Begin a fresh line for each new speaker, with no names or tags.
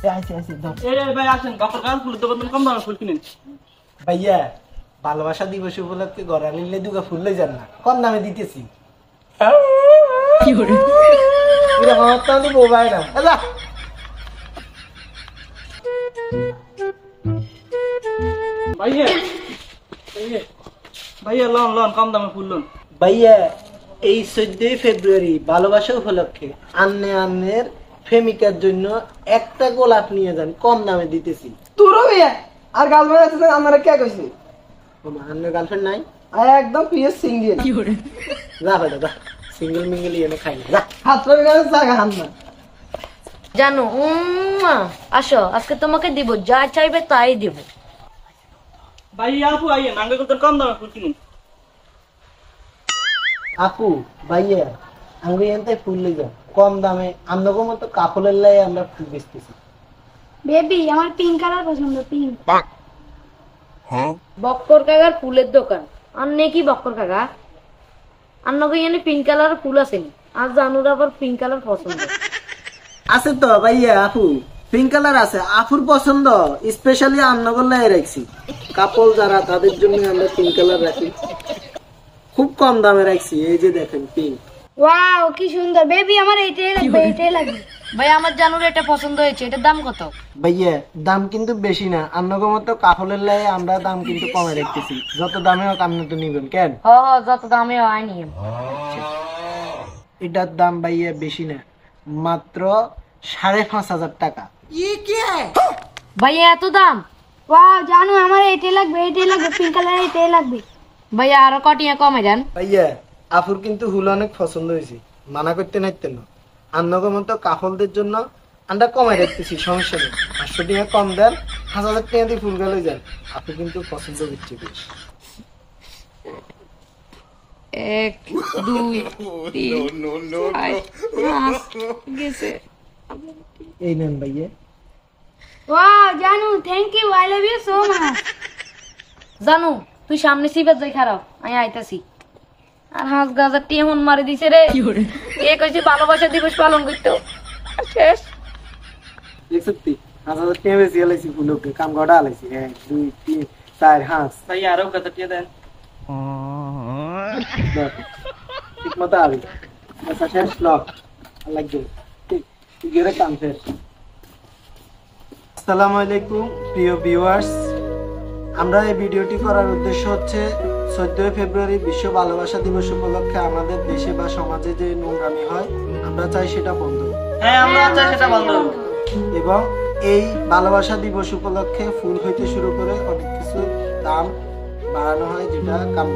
ভাই আসেন বাপর কাল ফুল দোকান কম দামে ফুল কিনেন
ভাইয়া ভালোবাসা দিবস উপলক্ষে গড়া নিলে দুগা ফুল লই যান না, কম দামে দিতেছি।
ভাইয়া ভাইয়া লন লন কম দামে ফুল লন।
ভাইয়া এই 14 ফেব্রুয়ারি ভালোবাসা উপলক্ষে আন্নের প্রেমিকার জন্য একটা গোলাপ নিয়ে যান, কম দামে দিতেছি।
তোর ভাইয়া আর গার্লফ্রেন্ড আছে আমরা কে কইছি?
আন্নের গার্লফ্রেন্ড নাই?
একদম পিএস সিঙ্গেল।
যা ভাই দাদা, সিঙ্গেল মিঙ্গেল এনে খাই না, যা
হাত ধরে গেছে জায়গা হান না।
জানো আসো, আজকে তোমাকে দিব, যা চাইবে তাই দিব।
ভাইয়া আপু আইয়েন আঙ্গে করতেন কম দামে ফুল কিনুন।
আপু ভাইয়া আমি এনতে ফুল লই যান কম দামে, আমনগো মতো কাপড়ের লাই আমরা ফুল বেচতেছি।
বেবি আমার পিঙ্ক কালার পছন্দ, পিঙ্ক।
বক্কর কাকার ফুলের দোকান, আর নে কি বক্কর কাকা? আন্নকে এখানে পিঙ্ক কালার ফুল আসেনি, আর জানুর আবার পিঙ্ক কালার পছন্দ।
আছে তো ভাইয়া, আপু পিঙ্ক কালার আছে, আপুর পছন্দ স্পেশালি আমনগর লাই রাখছি। কাপড় যারা তাদের জন্য আমরা পিঙ্ক কালার রাখি, খুব কম দামে রাখছি। এই যে দেখেন পিঙ্ক।
ওয়াও কি সুন্দর। বেবি আমার এইটাই লাগবে, এইটাই লাগবে।
ভাই আমার জানুর এটা পছন্দ হয়েছে, এটার দাম কত?
ভাইয়া দাম কিন্তু বেশি না, আমনগর মতো কাপড়ের লাই আমরা দাম কিন্তু কমে রাখতেছি। যত দামে হোক আপনি তো নিবেন কেন?
যত দামে হয় নিয়ে।
এটার দাম ভাইয়া বেশি না, মাত্র 5,500 টাকা।
ভাইয়া এত দাম?
ওয়াও জানো আমার এইটাই লাগবে, এইটাই লাগবে, পিঙ্ক কালার এইটাই লাগবে।
ভাইয়া আরো কটিয়া কমে যান।
ভাইয়া আপুর কিন্তু হুল অনেক পছন্দ হয়েছে, মানা করতে নাইতেন না। আমনগর মতো কাপড়দের জন্য আমরা কমাই রাখতেছি, সমস্যা নেই। 500 টাকা কম দেন, 5,000 টাকা দিয়ে ফুল গেলে যান। আপু কিন্তু পছন্দ করছে বেশ।
1 2 3 4 5 গেছে।
এই নেন ভাইয়া।
ওয়াও জানু thank you, I love you so much.
জানু তুই সামনে সিবাত যাই, খারাপ আমি আইতাছি। আর হাঁস গাজার টিয়ে মন মারি দিছে রে। কে কইছে ভালোবাসা দিবস পালন করতে? শেষ।
সত্যি 5,000 টাকা বেশি গেলেছি ফুলকে, কাম গড়া আলাইছি। 1 2 3 4 হাঁস।
ভাইয়া আরো কত টিয়া দেন।
ঠিক মতো আবি আচ্ছা শেষ লক লাগবে। ঠিক গেরে কাম শেষ। আসসালামু আলাইকুম প্রিয় ভিউয়ার্স, আমরা এই ভিডিওটি করার উদ্দেশ্য হচ্ছে 14 ফেব্রুয়ারি বিশ্ব ভালোবাসা দিবস উপলক্ষে আমাদের দেশে বা সমাজে যে নোংরামি হয় আমরা চাই সেটা বন্ধ।
হ্যাঁ আমরা চাই সেটা বন্ধ।
এবং এই ভালোবাসা দিবস উপলক্ষে ফুল হইতে শুরু করে অনেক কিছু দাম বাড়ানো হয়, যেটা কাম্য।